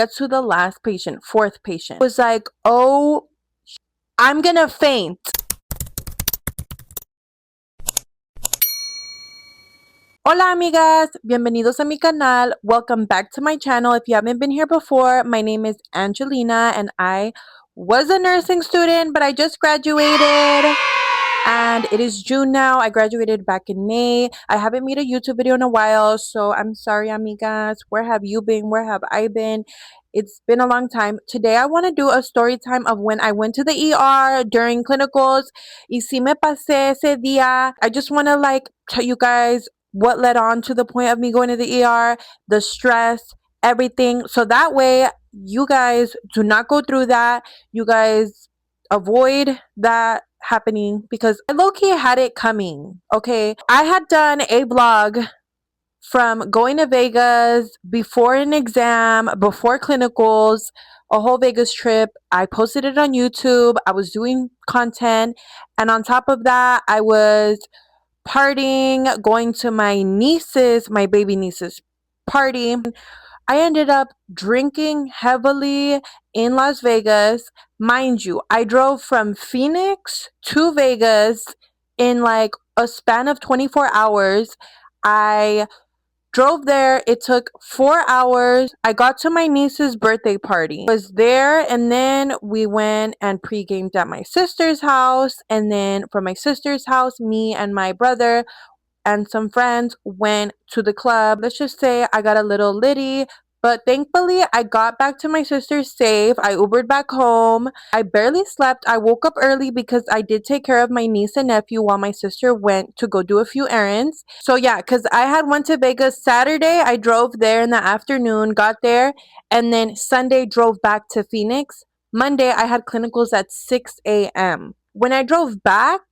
Get to the last patient, fourth patient. Was like, oh, I'm gonna faint. Hola amigas, bienvenidos a mi canal. Welcome back to my channel. If you haven't been here before, my name is Angelina and I was a nursing student, but I just graduated and it is June now. I graduated back in May. I haven't made a YouTube video in a while, so I'm sorry amigas. Where have you been? Where have I been? It's been a long time. Today I want to do a story time of when I went to the ER during clinicals. Y si me pasé ese día. I just want to tell you guys what led on to the point of me going to the ER, the stress, everything. So that way you guys do not go through that. You guys avoid that happening because I low-key had it coming. Okay, I had done a vlog from going to Vegas before an exam, before clinicals, a whole Vegas trip. I posted it on YouTube. I was doing content, and on top of that I was partying, going to my baby niece's party. I ended up drinking heavily in Las Vegas. Mind you, I drove from Phoenix to Vegas in like a span of 24 hours. I drove there. It took 4 hours. I got to my niece's birthday party. I was there, and then we went and pre-gamed at my sister's house. And then from my sister's house, me and my brother and some friends went to the club. Let's just say I got a little litty, but thankfully I got back to my sister safe. I Ubered back home. I barely slept. I woke up early because I did take care of my niece and nephew while my sister went to go do a few errands. So yeah, because I had went to Vegas Saturday. I drove there in the afternoon, got there, and then Sunday drove back to Phoenix. Monday I had clinicals at 6 a.m. When I drove back,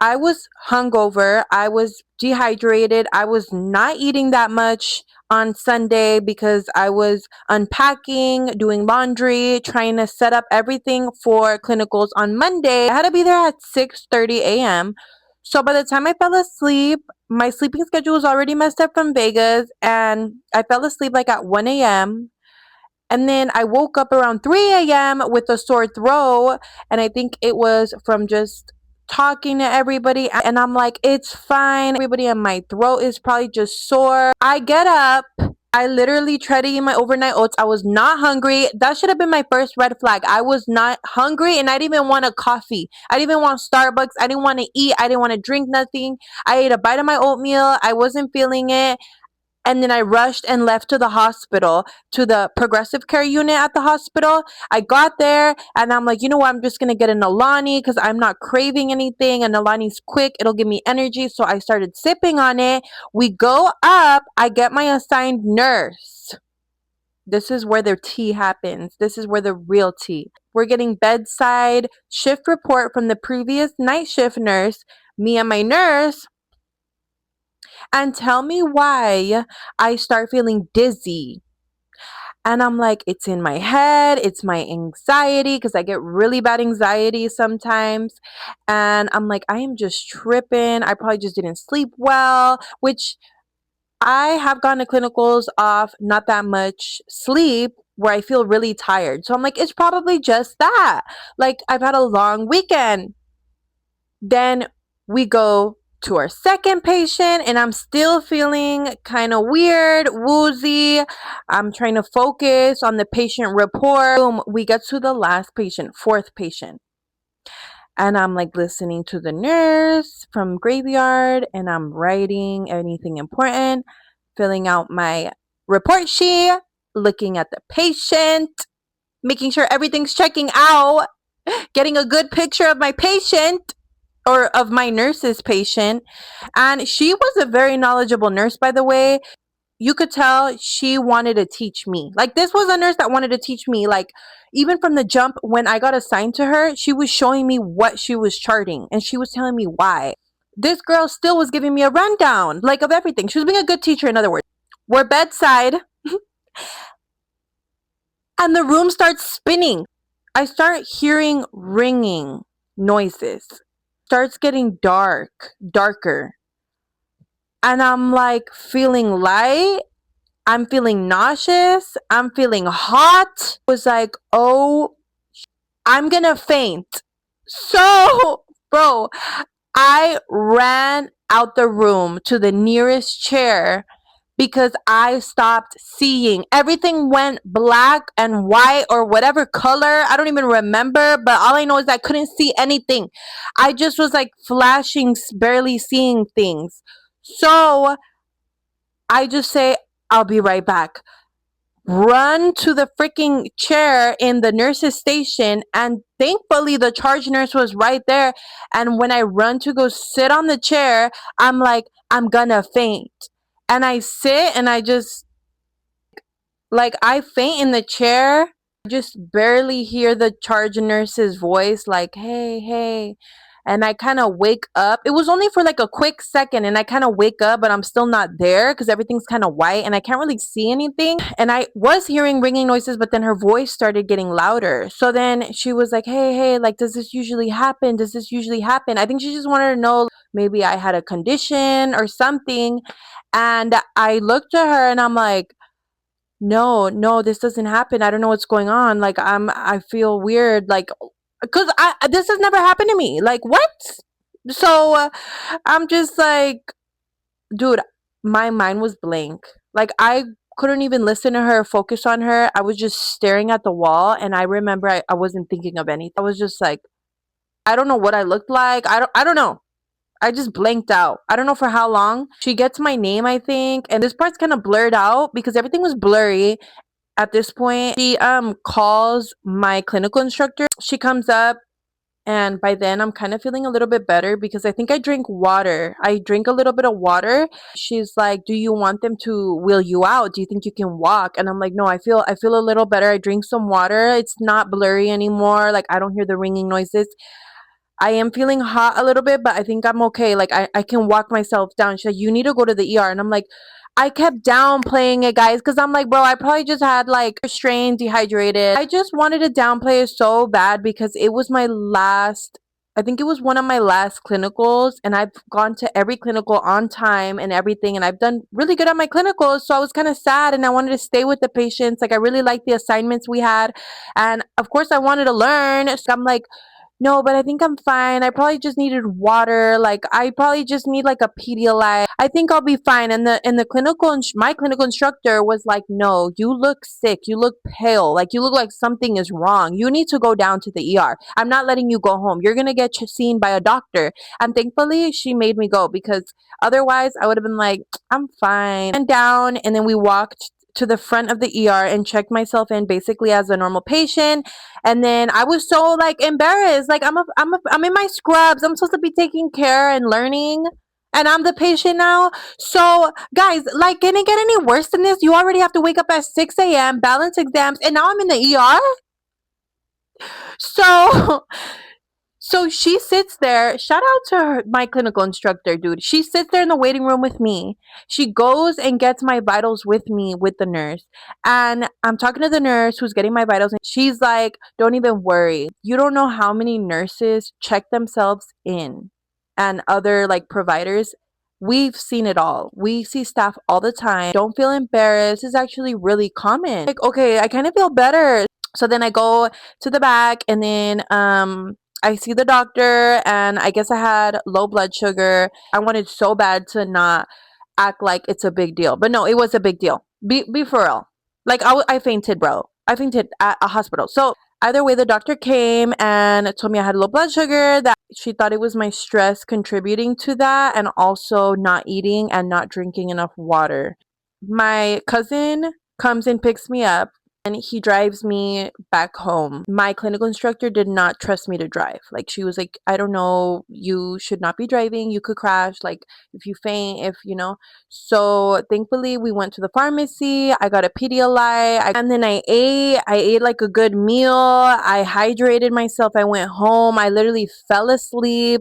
I was hungover. I was dehydrated. I was not eating that much on Sunday because I was unpacking, doing laundry, trying to set up everything for clinicals on Monday. I had to be there at 6:30 a.m. So by the time I fell asleep, my sleeping schedule was already messed up from Vegas, and I fell asleep like at 1 a.m. And then I woke up around 3 a.m. with a sore throat, and I think it was from just talking to everybody. And I'm like, it's fine. Everybody in my throat is probably just sore. I get up. I literally tried to eat my overnight oats. I was not hungry. That should have been my first red flag. I was not hungry, and I didn't even want a coffee. I didn't even want Starbucks. I didn't want to eat. I didn't want to drink nothing. I ate a bite of my oatmeal. I wasn't feeling it. And then I rushed and left to the hospital, to the progressive care unit at the hospital. I got there and I'm like, you know what? I'm just going to get an Alani because I'm not craving anything. And Alani's quick. It'll give me energy. So I started sipping on it. We go up. I get my assigned nurse. This is where the tea happens. This is where the real tea. We're getting bedside shift report from the previous night shift nurse. Me and my nurse. And tell me why I start feeling dizzy. And I'm like, it's in my head, it's my anxiety, because I get really bad anxiety sometimes. And I'm like, I am just tripping. I probably just didn't sleep well, which I have gone to clinicals off not that much sleep where I feel really tired. So I'm like, it's probably just that. Like, I've had a long weekend. Then we go to our second patient, and I'm still feeling kind of weird, woozy. I'm trying to focus on the patient report. Boom, we get to the last patient, fourth patient. And I'm like listening to the nurse from graveyard, and I'm writing anything important, filling out my report sheet, looking at the patient, making sure everything's checking out, getting a good picture of my patient, or of my nurse's patient. And she was a very knowledgeable nurse, by the way. You could tell she wanted to teach me. Like, this was a nurse that wanted to teach me. Like, even from the jump, when I got assigned to her, she was showing me what she was charting, and she was telling me why. This girl still was giving me a rundown, like, of everything. She was being a good teacher, in other words. We're bedside, and the room starts spinning. I start hearing ringing noises. Starts getting darker, and I'm like feeling light. I'm feeling nauseous. I'm feeling hot. I was like, oh, I'm gonna faint. So, bro, I ran out the room to the nearest chair because I stopped seeing. Everything went black and white or whatever color. I don't even remember, but all I know is I couldn't see anything. I just was like flashing, barely seeing things. So I just say, I'll be right back. Run to the freaking chair in the nurse's station, and thankfully the charge nurse was right there. And when I run to go sit on the chair, I'm like, I'm gonna faint. And I sit and I just, like, I faint in the chair. I just barely hear the charge nurse's voice, like, hey, hey. And I kind of wake up. It was only for like a quick second, and I kind of wake up, but I'm still not there because everything's kind of white and I can't really see anything. And I was hearing ringing noises, but then her voice started getting louder. So then she was like, hey, hey, like, does this usually happen? Does this usually happen? I think she just wanted to know maybe I had a condition or something. And I looked at her and I'm like, no, no, this doesn't happen. I don't know what's going on. Like, I feel weird. Like, because this has never happened to me. Like, what? So I'm just like, dude, my mind was blank. Like, I couldn't even listen to her, focus on her. I was just staring at the wall. And I remember I wasn't thinking of anything. I was just like, I don't know what I looked like. I don't know. I just blanked out. I don't know for how long. She gets my name, I think, and this part's kind of blurred out because everything was blurry at this point. She calls my clinical instructor. She comes up, and by then I'm kind of feeling a little bit better because I think I drink water. I drink a little bit of water. She's like, do you want them to wheel you out? Do you think you can walk? And I'm like, no, I feel a little better. I drink some water. It's not blurry anymore. Like, I don't hear the ringing noises. I am feeling hot a little bit, but I think I'm okay. Like, I can walk myself down. She's like, you need to go to the ER. And I'm like, I kept downplaying it, guys, because I'm like, bro, I probably just had like strained, dehydrated. I just wanted to downplay it so bad because it was my last, I think it was one of my last clinicals, and I've gone to every clinical on time and everything, and I've done really good at my clinicals. So I was kind of sad, and I wanted to stay with the patients. Like, I really liked the assignments we had. And of course, I wanted to learn. So I'm like, no, but I think I'm fine. I probably just needed water. Like, I probably just need like a Pedialyte. I think I'll be fine. And the clinical my clinical instructor was like, "No, you look sick. You look pale. Like, you look like something is wrong. You need to go down to the ER. I'm not letting you go home. You're going to get seen by a doctor." And thankfully, she made me go because otherwise I would have been like, "I'm fine." And down, and then we walked to the front of the ER and checked myself in basically as a normal patient. And then I was so like embarrassed. Like, I'm in my scrubs. I'm supposed to be taking care and learning. And I'm the patient now. So, guys, like, can it get any worse than this? You already have to wake up at 6 a.m., balance exams, and now I'm in the ER. So, so she sits there. Shout out to her, my clinical instructor, dude. She sits there in the waiting room with me. She goes and gets my vitals with me with the nurse. And I'm talking to the nurse who's getting my vitals. And she's like, don't even worry. You don't know how many nurses check themselves in and other like providers. We've seen it all. We see staff all the time. Don't feel embarrassed. It's actually really common. Like, okay, I kind of feel better. So then I go to the back, and then I see the doctor, and I guess I had low blood sugar. I wanted so bad to not act like it's a big deal, but no, it was a big deal. Be for real. Like, I fainted, bro. I fainted at a hospital. So either way, the doctor came and told me I had low blood sugar, that she thought it was my stress contributing to that, and also not eating and not drinking enough water. My cousin comes and picks me up, and he drives me back home. My clinical instructor did not trust me to drive. Like, she was like, I don't know, you should not be driving. You could crash. Like, if you faint, if you know. So thankfully, we went to the pharmacy. I got a Pedialyte, and then I ate. I ate like a good meal. I hydrated myself. I went home. I literally fell asleep.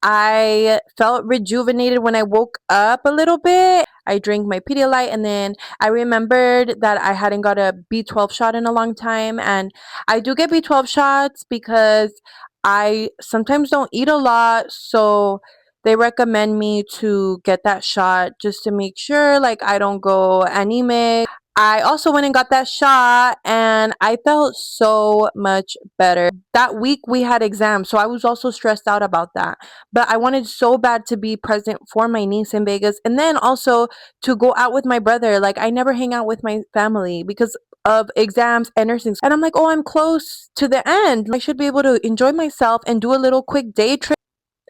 I felt rejuvenated when I woke up a little bit. I drank my Pedialyte, and then I remembered that I hadn't got a B12 shot in a long time. And I do get B12 shots because I sometimes don't eat a lot. So they recommend me to get that shot just to make sure like I don't go anemic. I also went and got that shot and I felt so much better. That week we had exams, so I was also stressed out about that. But I wanted so bad to be present for my niece in Vegas and then also to go out with my brother. Like I never hang out with my family because of exams and nursing. And I'm like, oh, I'm close to the end. I should be able to enjoy myself and do a little quick day trip.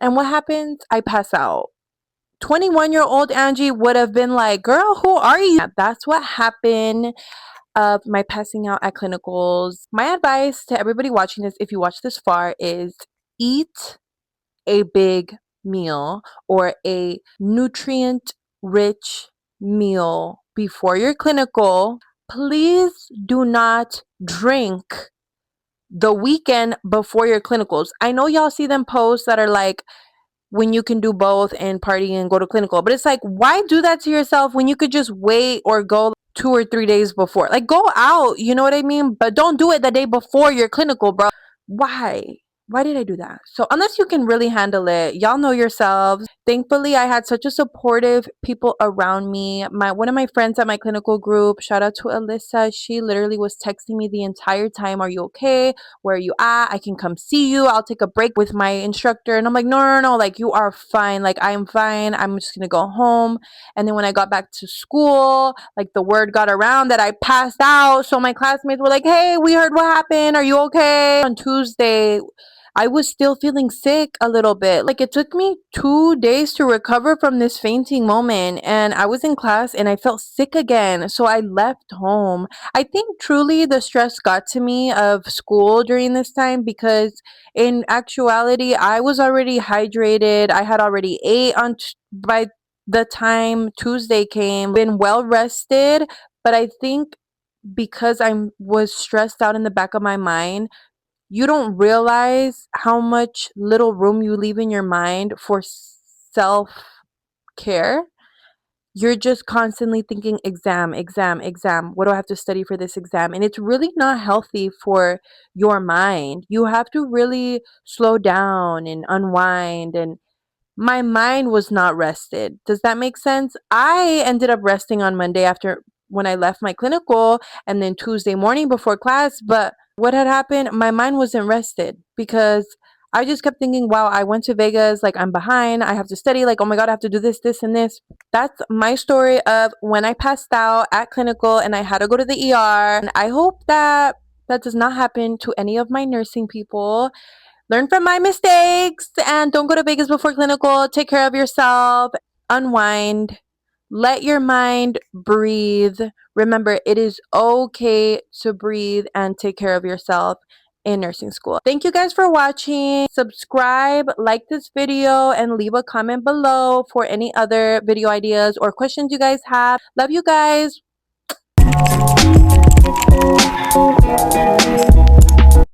And what happens? I pass out. 21-year-old Angie would have been like, girl, who are you? That's what happened of my passing out at clinicals. My advice to everybody watching this, if you watch this far, is eat a big meal or a nutrient rich meal before your clinical. Please do not drink the weekend before your clinicals. I know y'all see them posts that are like, when you can do both and party and go to clinical. But it's like, why do that to yourself when you could just wait or go 2 or 3 days before? Like, go out, you know what I mean? But don't do it the day before your clinical, bro. Why? Why did I do that? So unless you can really handle it, y'all know yourselves. Thankfully, I had such a supportive people around me. One of my friends at my clinical group, shout out to Alyssa, she literally was texting me the entire time. Are you okay? Where are you at? I can come see you. I'll take a break with my instructor. And I'm like, no, no, no, like you are fine. Like I am fine. I'm just gonna go home. And then when I got back to school, like the word got around that I passed out. So my classmates were like, hey, we heard what happened. Are you okay? On Tuesday, I was still feeling sick a little bit. Like it took me 2 days to recover from this fainting moment. And I was in class and I felt sick again. So I left home. I think truly the stress got to me of school during this time because in actuality, I was already hydrated. I had already ate by the time Tuesday came, been well rested. But I think because I was stressed out in the back of my mind, you don't realize how much little room you leave in your mind for self care. You're just constantly thinking exam, exam, exam. What do I have to study for this exam? And it's really not healthy for your mind. You have to really slow down and unwind, and my mind was not rested. Does that make sense? I ended up resting on Monday after when I left my clinical and then Tuesday morning before class. But what had happened? My mind wasn't rested because I just kept thinking, wow, I went to Vegas, like I'm behind. I have to study, like, oh my God, I have to do this, this, and this. That's my story of when I passed out at clinical and I had to go to the ER. And I hope that that does not happen to any of my nursing people. Learn from my mistakes and don't go to Vegas before clinical. Take care of yourself, unwind, let your mind breathe. Remember, it is okay to breathe and take care of yourself in nursing school. Thank you guys for watching. Subscribe, like this video, and leave a comment below for any other video ideas or questions you guys have. Love you guys.